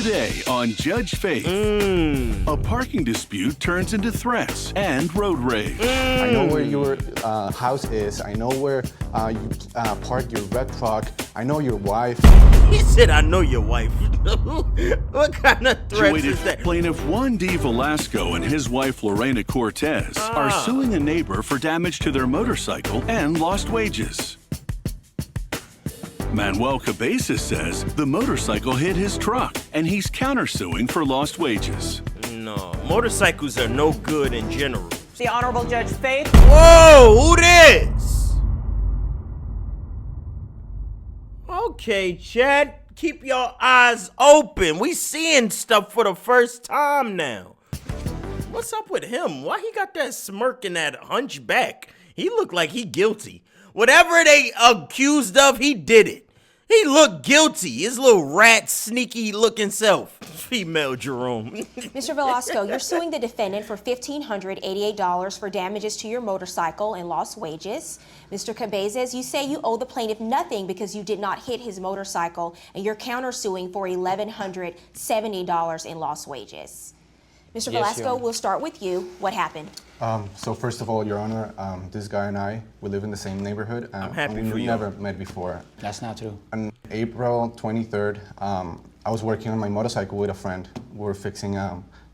Today on Judge Faith, a parking dispute turns into threats and road rage. I know where your house is. I know where you park your red truck. I know your wife. He said, I know your wife. What kind of threats is that? Plaintiff Juan D. Velasco and his wife Lorena Cortez are suing a neighbor for damage to their motorcycle and lost wages. Manuel Cabezas says the motorcycle hit his truck, and he's countersuing for lost wages. No, motorcycles are no good in general. The Honorable Judge Faith. Whoa, who this? Okay, Chad, keep your eyes open. We seeing stuff for the first time now. What's up with him? Why he got that smirk and that hunchback? He looked like he guilty. Whatever they accused of, he did it. He looked guilty. His little rat, sneaky looking self. Female Jerome. Mr. Velasco, you're suing the defendant for $1,588 for damages to your motorcycle and lost wages. Mr. Cabezas, you say you owe the plaintiff nothing because you did not hit his motorcycle, and you're countersuing for $1,170 in lost wages. Mr. Velasco, we'll start with you. What happened? So first of all, Your Honor, this guy and I, we live in the same neighborhood. I'm happy and for we've you. never met before. That's not true. On April 23rd, I was working on my motorcycle with a friend. We were fixing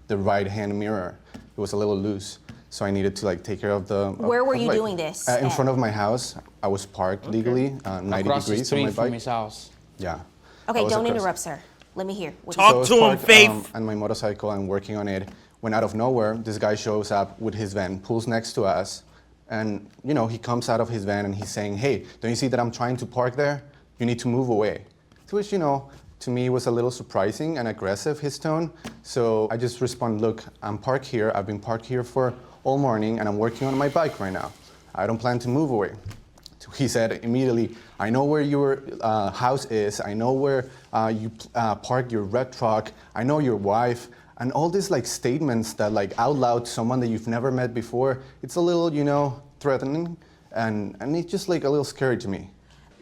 the right-hand mirror. It was a little loose, so I needed to take care of the... Where were you doing this? In front of my house. I was parked legally, 90 Across degrees the street on my bike. from his house. Yeah. Okay, I was don't across- interrupt, sir. Let me hear. What Talk I was to him, parked, Faith. on my motorcycle and working on it. When out of nowhere, this guy shows up with his van, pulls next to us, and he comes out of his van and he's saying, "Hey, don't you see that I'm trying to park there? You need to move away." To which, to me was a little surprising and aggressive, his tone. So I just respond, "Look, I'm parked here. I've been parked here for all morning and I'm working on my bike right now. I don't plan to move away." So he said immediately, "I know where your house is. I know where you park your red truck. I know your wife." And all these statements that out loud to someone that you've never met before, it's a little, threatening, and it's just a little scary to me.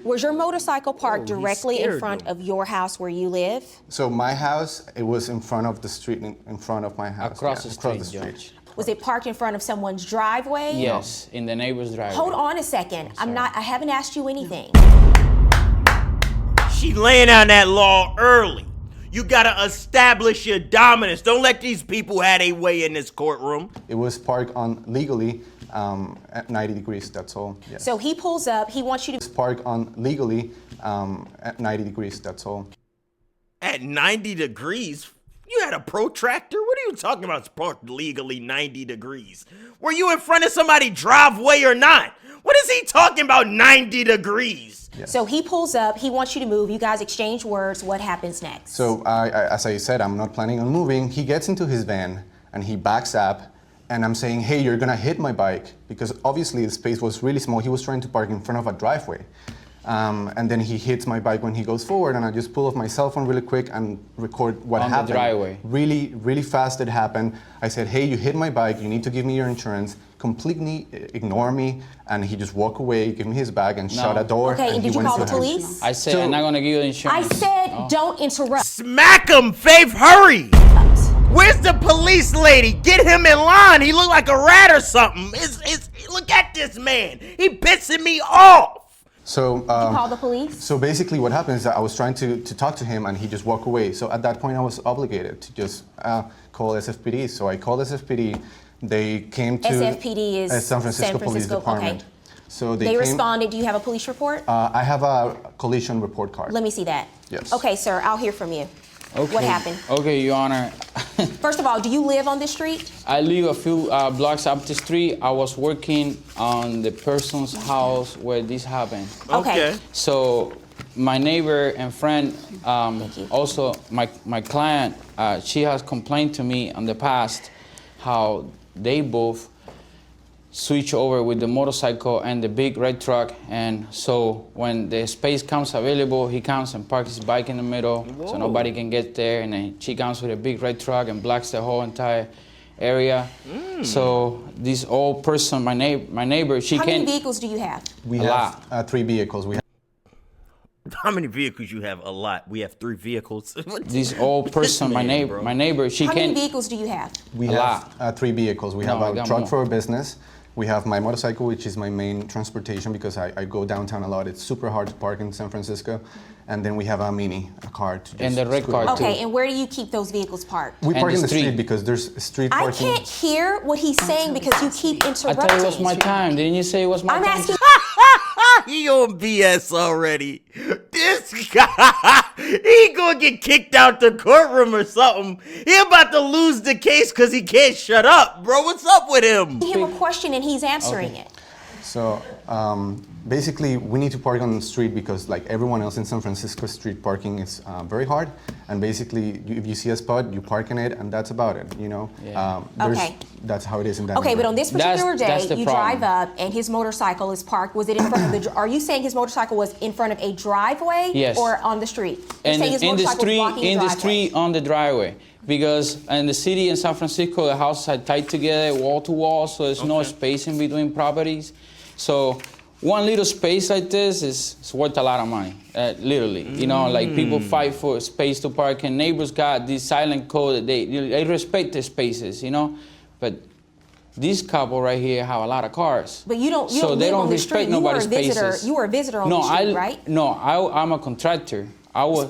Was your motorcycle parked directly in front of your house where you live? So my house, it was in front of the street, in front of my house. Across the street, street. Judge. Was it parked in front of someone's driveway? Yes, in the neighbor's driveway. Hold on a second. I haven't asked you anything. She laying down that law early. You gotta establish your dominance. Don't let these people have their way in this courtroom. It was parked on legally at 90 degrees, that's all. Yes. So he pulls up, he wants you It's to... parked on legally at 90 degrees, that's all. At 90 degrees? You had a protractor? What are you talking about? It's parked legally 90 degrees. Were you in front of somebody's driveway or not? What is he talking about 90 degrees? Yes. So he pulls up, he wants you to move, you guys exchange words, what happens next? So as I said, I'm not planning on moving. He gets into his van and he backs up, and I'm saying, "Hey, you're gonna hit my bike," because obviously the space was really small. He was trying to park in front of a driveway. And then he hits my bike when he goes forward, and I just pull off my cell phone really quick and record what On the happened. driveway. Really, really fast it happened. I said, "Hey, you hit my bike, you need to give me your insurance." Completely ignore me, and he just walked away, give me his bag, and shut a door. Okay, and he did you went call to the him. police? I said, So- I'm not going to give you the I insurance. said, don't interrupt. Smack him, Faith, hurry! Where's the police lady? Get him in line. He look like a rat or something. Look at this man. He pissing me off. So, You call the police? So basically what happened is that I was trying to talk to him and he just walked away. So at that point I was obligated to just call SFPD. So I called SFPD. They came to... SFPD is San Francisco Police Department. Okay. So They came, responded. Do you have a police report? I have a collision report card. Let me see that. Yes. Okay, sir, I'll hear from you. Okay. What happened? Okay, Your Honor. First of all, do you live on this street? I live a few blocks up the street. I was working on the person's house where this happened. Okay. So my neighbor and friend, you. also my client, she has complained to me in the past how they both switch over with the motorcycle and the big red truck, and so when the space comes available, he comes and parks his bike in the middle. So nobody can get there, and then she comes with a big red truck and blocks the whole entire area. So this old person, my neighbor, she How can... many vehicles do you have? We A have 3 vehicles. We have How many vehicles you have? A lot. We have 3 vehicles. This old person, my neighbor, she How can't. many vehicles do you have? We A have 3 vehicles. We have I a got truck more. for a business. We have my motorcycle, which is my main transportation because I go downtown a lot. It's super hard to park in San Francisco. And then we have a Mini, a car to just And the red scoot car, around. too. Okay, and where do you keep those vehicles parked? We And park the in the street street. because there's street I parking. can't hear what he's saying because you keep I interrupting. thought it was my time. Didn't you say it was my I'm time? asking. He on BS already. This guy, he gonna get kicked out the courtroom or something. He about to lose the case because he can't shut up, bro. What's up with him? him a question and he's answering it. So basically, we need to park on the street because, like everyone else in San Francisco, street parking is very hard. And basically, if you see a spot, you park in it, and that's about it. You know, Yeah. Okay. That's how it is in that. Okay, but on this particular That's day, the you problem. drive up and his motorcycle is parked. Was it in front of the? Are you saying his motorcycle was in front of a driveway? Yes. Or on the street? You're And saying his in the motorcycle was street, blocking the in the driveway. street on the driveway, because in the city in San Francisco, the houses are tight together, wall to wall, so there's no space in between properties. So one little space like this is worth a lot of money, literally. You know, like people fight for space to park, and neighbors got this silent code that they respect the spaces, you know. But this couple right here have a lot of cars. But you don't. You so don't they live don't on the respect street. You were a nobody's visitor. spaces. You were a visitor on No, the street, right? No, I'm a contractor.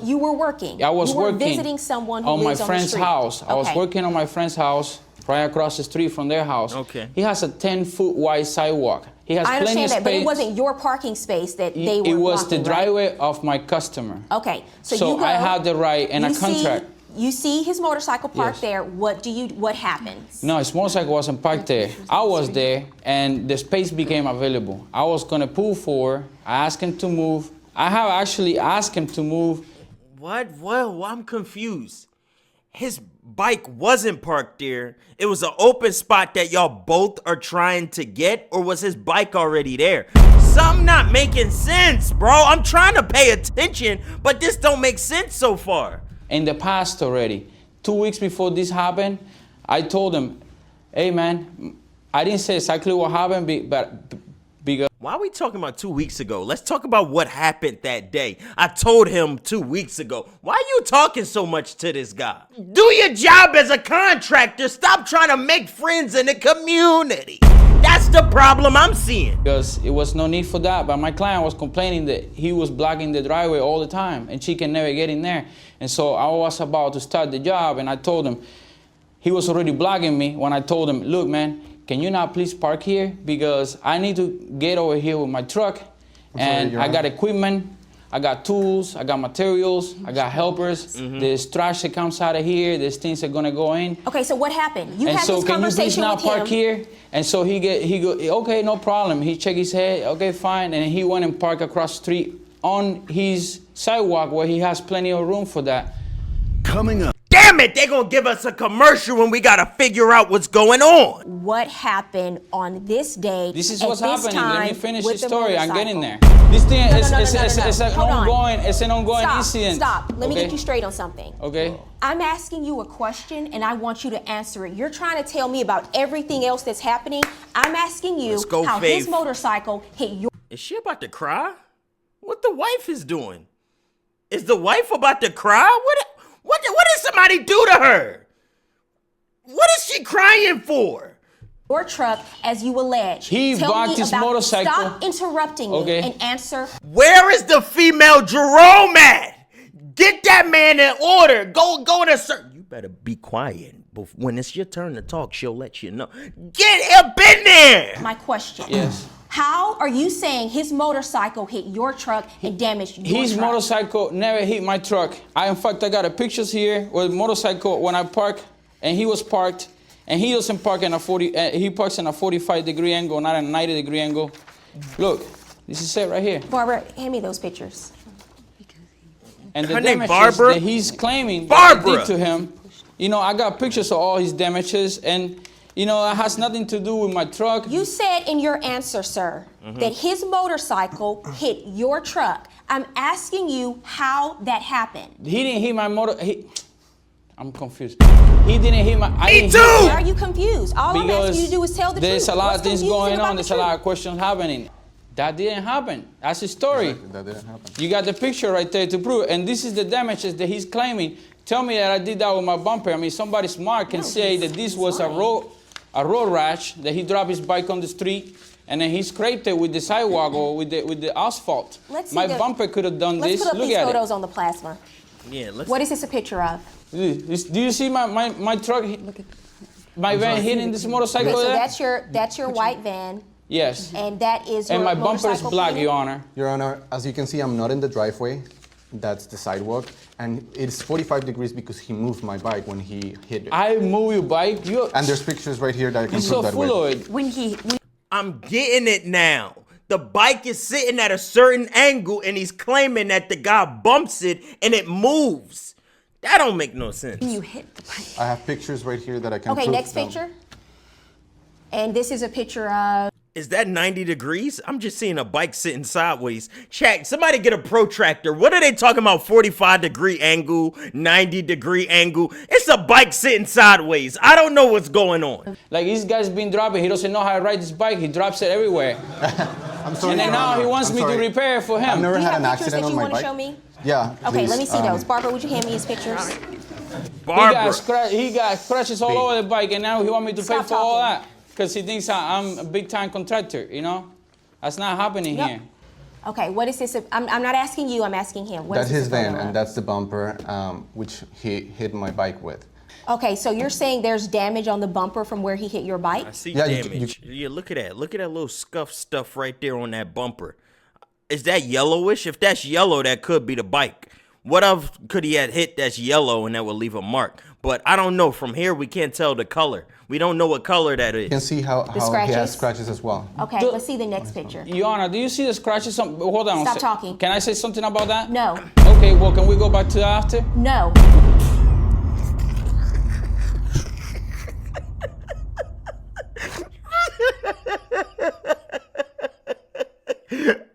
You were working. I was you were working visiting someone who on my lives friend's on the street. house. I was Okay. working on my friend's house right across the street from their house. Okay. He has a 10-foot wide sidewalk. He has I plenty understand of that, but space. it wasn't your parking space that they were It was the blocking, right? driveway of my customer. Okay, so So you go. I have the right and a you see- contract. You see his motorcycle parked Yes. there. What happens? No, his motorcycle wasn't parked there. I was there, and the space became available. I was gonna pull forward. I asked him to move. I have actually asked him to move. What? Well, I'm confused. His bike wasn't parked there. It was an open spot that y'all both are trying to get, or was his bike already there? Something not making sense, bro. I'm trying to pay attention, but this don't make sense so far. In the past already, 2 weeks before this happened, I told him, hey man, I didn't say exactly what happened, but because Why are we talking about 2 weeks ago? Let's talk about what happened that day. I told him 2 weeks ago. Why are you talking so much to this guy? Do your job as a contractor. Stop trying to make friends in the community. That's the problem I'm seeing. it was no need for that. But my client was complaining that he was blocking the driveway all the time and she can never get in there. And so I was about to start the job and I told him, he was already blocking me when I told him, look man, can you not please park here? Because I need to get over here with my truck and I got equipment, I got tools, I got materials, I got helpers. There's trash that comes out of here, there's things that are gonna go in. Okay, so what happened? You And had so this can you please conversation not with park him. here? And so he go, okay, no problem. He checked his head, okay, fine. And he went and parked across the street on his sidewalk where he has plenty of room for that. Coming up. Damn it, they gonna give us a commercial when we gotta figure out what's going on. What happened on this day? This is at what's this happening. Let me time finish with the story. I'm getting there. motorcycle? This thing No, is no, no, it's, no, it's, no, no. it's an Hold on. ongoing Stop, incident. Stop. Let me okay? get you straight on something. Okay. I'm asking you a question and I want you to answer it. You're trying to tell me about everything else that's happening. I'm asking you Let's go, how Faith. his motorcycle hit your. Is she about to cry? What the wife is doing? Is the wife about to cry? What did somebody do to her? What is she crying for? Your truck, as you allege. He Tell blocked me his about, motorcycle. Stop interrupting me Okay. and answer. Where is the female Jerome at? Get that man in order. Go to sir. You better be quiet. When it's your turn to talk, she'll let you know. Get up in there. My question. Yes. How are you saying his motorcycle hit your truck and damaged your His truck? motorcycle never hit my truck. In fact, I got a pictures here with motorcycle when I park, and he was parked, and he doesn't park in a 40. He parks in a 45-degree angle, not a 90-degree angle. Look, this is it right here. Barbara, hand me those pictures. And the Her name damages Barbara? that he's claiming that I Barbara! did to him, you know, I got pictures of all his damages, and you know, it has nothing to do with my truck. You said in your answer, sir, that his motorcycle hit your truck. I'm asking you how that happened. He didn't hit my motor. I'm confused. He didn't hit my. I didn't hit too! Why him are you confused? All I'm asking you to do is tell the there's truth. a lot What's of things confusing going about on. the There's a lot of truth? questions happening. That didn't happen. That's his story. That didn't happen. You got the picture right there to prove it. And this is the damages that he's claiming. Tell me that I did that with my bumper. I mean, somebody smart can say that this was a road rash, that he dropped his bike on the street, and then he scraped it with the sidewalk or with the asphalt. My bumper could have done this. Let's put up Look these at photos it. on the plasma. Yeah, let's. What is this a picture of? Do you see my truck, my van hitting this motorcycle So there? that's your white van, Yes. and that is your And my bumper is motorcycle black, painted? Your Honor. Your Honor, as you can see, I'm not in the driveway. That's the sidewalk. And it's 45 degrees because he moved my bike when he hit it. I move your bike. And there's pictures right here that I can You're so prove that full with. of it. I'm getting it now. The bike is sitting at a certain angle, and he's claiming that the guy bumps it and it moves. That don't make no sense. You hit the bike. I have pictures right here that I can Okay, prove. next picture. And this is a picture of. Is that 90 degrees? I'm just seeing a bike sitting sideways. Chat, somebody get a protractor. What are they talking about? 45-degree angle, 90-degree angle. It's a bike sitting sideways. I don't know what's going on. Like this guy's been dropping. He doesn't know how to ride this bike. He drops it everywhere. I'm sorry. And then Your now Honor. he wants I'm me to sorry. repair for him. I've never Do you had have an pictures accident that on you my want to bike. show me? Yeah. Okay, please. let me see those. Barbara, would you hand me his pictures? Barbara. He got scratches all over the bike, and now he want me to Stop pay for all talking. that because he thinks I'm a big-time contractor. You know, that's not happening Yep. here. Okay, what is this? I'm not asking you, I'm asking him. What That's is this his a photo van, of? and that's the bumper, which he hit my bike with. Okay, so you're saying there's damage on the bumper from where he hit your bike? I see Yeah, damage. Yeah, look at that. Look at that little scuff stuff right there on that bumper. Is that yellowish? If that's yellow, that could be the bike. What else could he have hit that's yellow and that would leave a mark? But I don't know. From here, we can't tell the color. We don't know what color that is. You can see how he scratches? has scratches as well. Okay, let's see the next picture. Your Honor, do you see the scratches? Hold on. Stop talking. Can I say something about that? No, Okay. Well, can we go back to the after? no.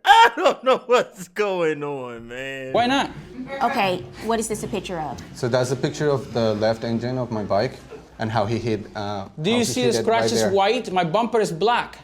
I don't know what's going on, man. Why not? Okay, what is this a picture of? So that's a picture of the left engine of my bike and how he hit. Do you see the scratches white? My bumper is black.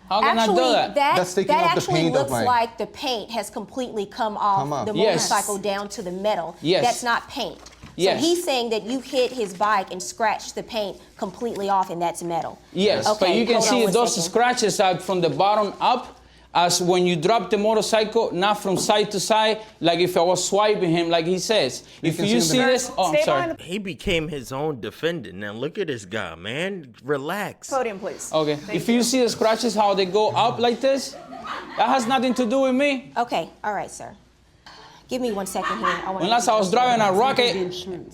How can I do Actually, that? That's taking off the actually paint of looks my- like the paint has completely come off the Yes. motorcycle down to the metal. Yes. That's not paint. Yes. So he's saying that you hit his bike and scratched the paint completely off, and that's metal. Yes, Okay, but you can hold on see one those second. scratches are from the bottom up, as when you drop the motorcycle, not from side to side, like if I was swiping him, like he says. If can you see see him this, oh, I'm sorry. He became his own defendant. Now look at this guy, man. Relax. Podium, please. Okay, if you see the scratches, how they go up like this, that has nothing to do with me. Okay, all right, sir. Give me 1 second here. Unless I was driving a rocket,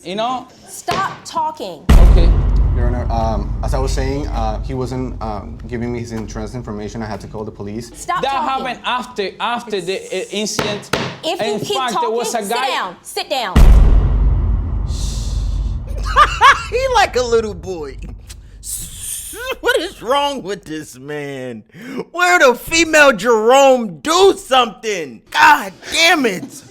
you know? Stop talking. Okay. Your Honor, as I was saying, he wasn't giving me his insurance information. I had to call the police. Stop That talking. happened after the incident. If you In keep fact, talking, there was a sit guy. down. Sit down. He like a little boy. What is wrong with this man? Where the female Jerome do something? God damn it.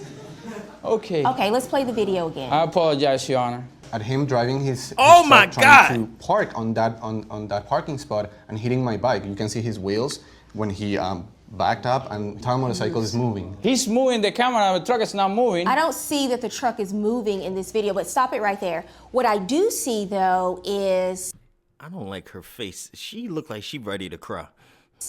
Okay. Okay, let's play the video again. I apologize, Your Honor. At him driving his Oh truck my trying God. to park on that parking spot and hitting my bike. You can see his wheels when he backed up, and the motorcycle is moving. He's moving the camera, the truck is not moving. I don't see that the truck is moving in this video, but stop it right there. What I do see, though, is I don't like her face. She look like she ready to cry.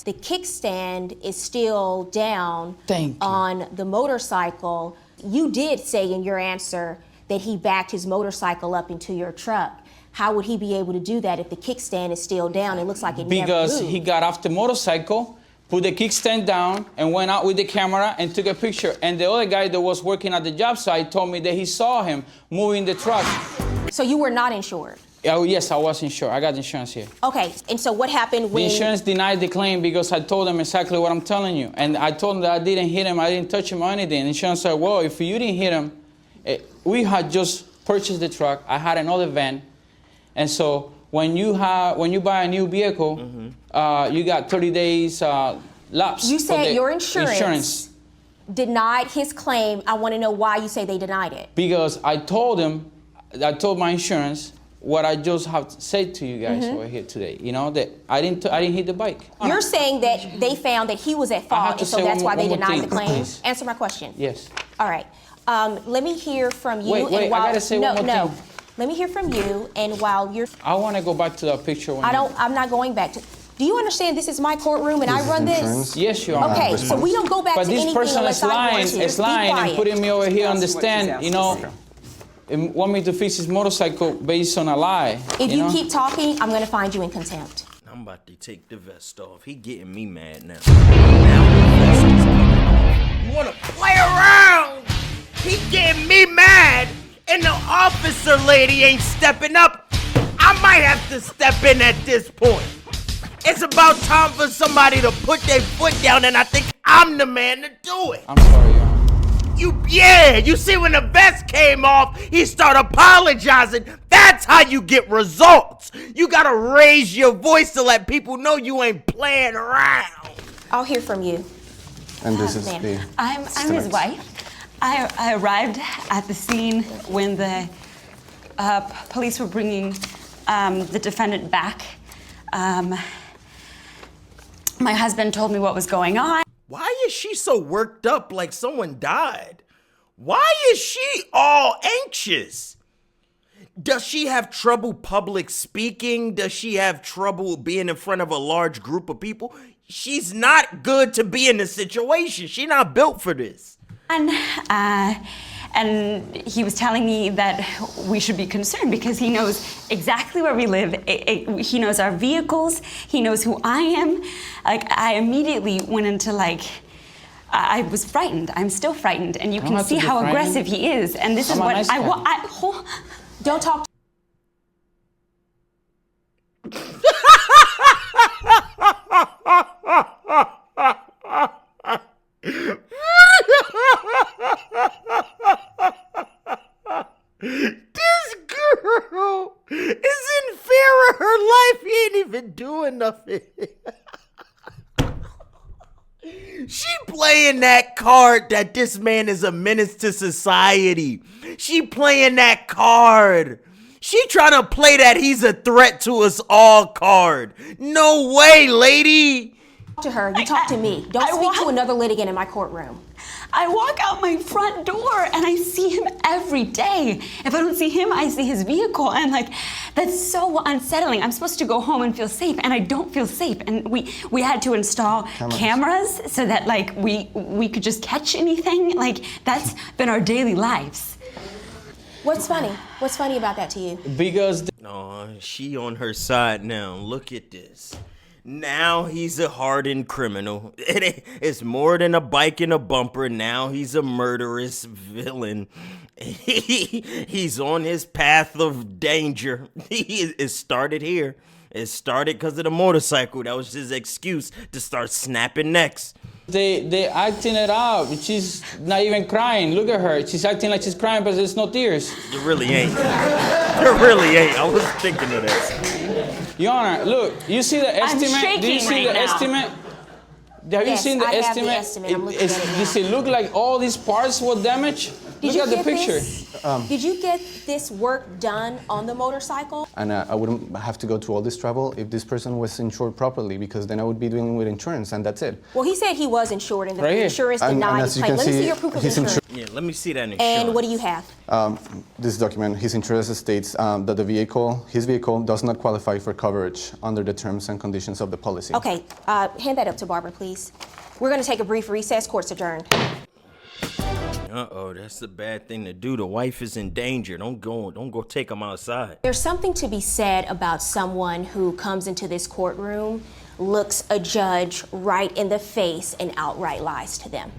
the kickstand is still down Thank you. on the motorcycle. You did say in your answer that he backed his motorcycle up into your truck. How would he be able to do that if the kickstand is still down? It looks like it Because never moved. he got off the motorcycle, put the kickstand down, and went out with the camera and took a picture. And the other guy that was working at the job site told me that he saw him moving the truck. So you were not insured. Oh, yes, I was insured. I got insurance here. Okay, and so what happened The when... insurance denied the claim because I told them exactly what I'm telling you. And I told them that I didn't hit him, I didn't touch him or anything. And insurance said, well, if you didn't hit him, we had just purchased the truck. I had another van. And so when you buy a new vehicle, you got 30 days lapse. You for said the your insurance denied his claim. I want to know why you say they denied it. Because I told my insurance, what I just have said to you guys over here today. You know that I didn't hit the bike. You're saying that they found that he was at have fault, to and so say that's why they one more denied the thing, claim? please. Answer my question. Yes. All right. Let me hear from you. Wait, I gotta say one more thing. Let me hear from you, and while you're... I want to go back to that picture. When I'm not going back to... Do you understand this is my courtroom and I run this? Yes, Your Honor. Okay, so we don't go back But to this anything person unless is I want lying, to. is Be lying and quiet. putting me over here on the That's what stand, she's you know, and want me to fix his motorcycle based on a lie. If you know? keep talking, I'm going to find you in contempt. I'm about to take the vest off. He getting me mad now. Now the vest is coming off. You wanna play around? He getting me mad, and the officer lady ain't stepping up. I might have to step in at this point. It's about time for somebody to put their foot down, and I think I'm the man to do it. I'm sorry, Your Honor. You see when the vest came off, he started apologizing. That's how you get results. You gotta raise your voice to let people know you ain't playing around. I'll hear from you. And this is ma'am. the... I'm his wife. I arrived at the scene when the police were bringing the defendant back. My husband told me what was going on. Why is she so worked up like someone died? Why is she all anxious? Does she have trouble public speaking? Does she have trouble being in front of a large group of people? She's not good to be in this situation. She's not built for this. And he was telling me that we should be concerned because he knows exactly where we live. He knows our vehicles. He knows who I am. Like, I immediately went into I was frightened. I'm still frightened, and you can see how aggressive he is. And this is what I want. Don't talk to This girl is in fear of her life. He ain't even doing nothing. She playing that card that this man is a menace to society. She playing that card. She trying to play that he's a threat to us all card. No way, lady. to her. You talk to me. Don't speak to another litigant in my courtroom. I walk out my front door and I see him every day. If I don't see him, I see his vehicle. And that's so unsettling. I'm supposed to go home and feel safe, and I don't feel safe. And we had to install cameras so that we could just catch anything. That's been our daily lives. What's funny? What's funny about that to you? Because she on her side now. Look at this. Now he's a hardened criminal. It's more than a bike and a bumper. Now he's a murderous villain. He's on his path of danger. It started here. It started because of the motorcycle. That was his excuse to start snapping necks. they acting it out. She's not even crying. Look at her. She's acting like she's crying, but there's no tears. There really ain't. There really ain't. I was thinking of that. Your Honor, look, you see the estimate? Do you see the estimate? Have you seen the I have estimate? the estimate. I'm looking at it now. Does it look like all these parts were damaged? Look at the picture. Did you get this work done on the motorcycle? And I wouldn't have to go to all this trouble if this person was insured properly, because then I would be dealing with insurance, and that's it. Well, he said he was insured, and the Right here. insurance And denied as the you claim. can Let me see, see your proof of he's insurance. Yeah, let me see that insurance. And what do you have? This document, his insurance states that his vehicle does not qualify for coverage under the terms and conditions of the policy. Okay, hand that up to Barbara, please. We're going to take a brief recess. Court's adjourned. Uh-oh, that's the bad thing to do. The wife is in danger. Don't go take him outside. There's something to be said about someone who comes into this courtroom, looks a judge right in the face, and outright lies to them.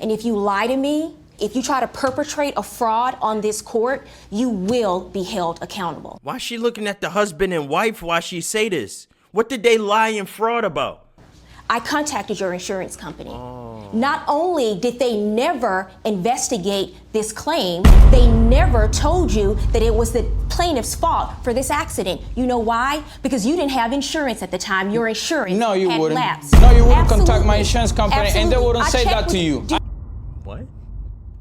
And if you lie to me, if you try to perpetrate a fraud on this court, you will be held accountable. Why is she looking at the husband and wife while she say this? What did they lie and fraud about? I contacted your insurance company. Not only did they never investigate this claim, they never told you that it was the plaintiff's fault for this accident. You know why? Because you didn't have insurance at the time. Your insurance No, you had wouldn't. lapsed. No, you wouldn't contact my Absolutely. insurance company, and they Absolutely. wouldn't I say checked that to with- you. Do What?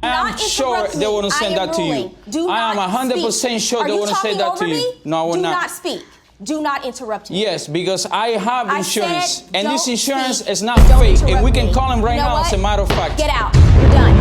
I am sure they wouldn't send that to you. I am 100% sure they wouldn't send that to you. No, I will not. Do not speak. Do not interrupt me. Yes, because I have insurance, and this insurance speak. is not Don't fake, and we interrupt can me. call him right You know now, as a what? matter of fact. Get out. You're done.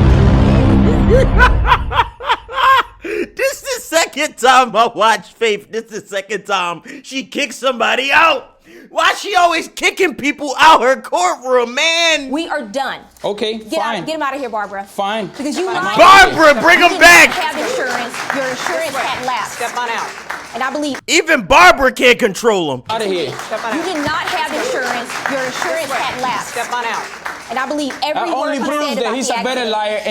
This is the second time I watched Faith. This is the second time she kicked somebody out. Why she always kicking people out her courtroom, man? We are done. Okay, fine. Get him out of here, Barbara. Fine. Because you lied. Barbara, bring him You back. did not have insurance. Your insurance had lapsed. Step on out. And I believe Even Barbara can't control him. Out of here. Step on you out. did not have insurance. Your insurance had lapsed. Step on out. And I believe every That word only he proves said that about he's the a better accident. liar,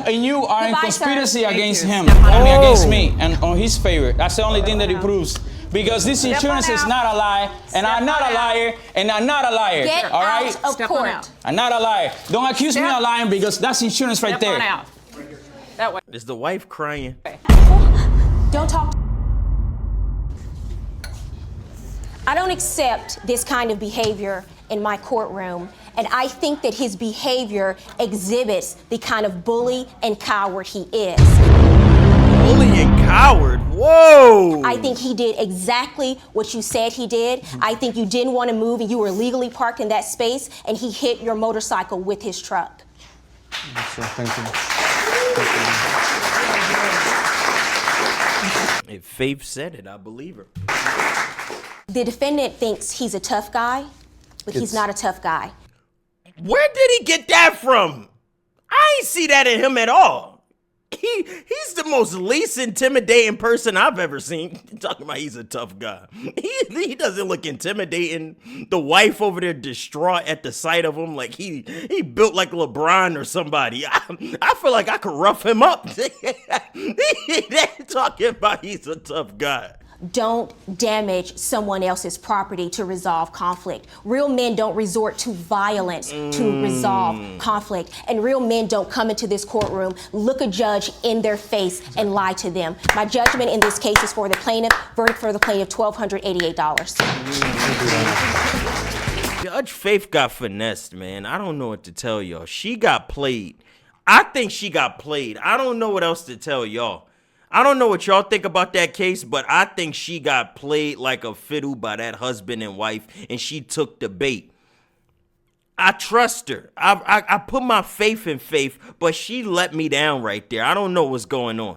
Bye. and you are in Goodbye, conspiracy sir. against him. Step on I mean, out. against me, and on his favor. That's the only thing that he proves. Because this insurance is out. not a lie, and I'm not a on out. liar, and I'm not a liar. Get all right? out of Step on court. out. I'm not a liar. Don't accuse me Step- of lying, because that's insurance right Step there. on out. That way. Is the wife crying? Don't talk. I don't accept this kind of behavior in my courtroom, and I think that his behavior exhibits the kind of bully and coward he is. Bully and coward. Whoa. I think he did exactly what you said he did. I think you didn't want to move and you were legally parked in that space, and he hit your motorcycle with his truck. So thank you. If Faith said it, I believe her. The defendant thinks he's a tough guy, but he's not a tough guy. Where did he get that from? I ain't see that in him at all. He's the most least intimidating person I've ever seen. Talking about he's a tough guy. He doesn't look intimidating. The wife over there distraught at the sight of him, like he built like LeBron or somebody. I feel like I could rough him up. They're talking about he's a tough guy. Don't damage someone else's property to resolve conflict. Real men don't resort to violence to resolve conflict. And real men don't come into this courtroom, look a judge in their face, and lie to them. My judgment in this case is for the plaintiff, verdict for the plaintiff, $1,288. Judge Faith got finessed, man. I don't know what to tell y'all. She got played. I think she got played. I don't know what else to tell y'all. I don't know what y'all think about that case, but I think she got played like a fiddle by that husband and wife, and she took the bait. I trust her. I put my faith in Faith, but she let me down right there. I don't know what's going on.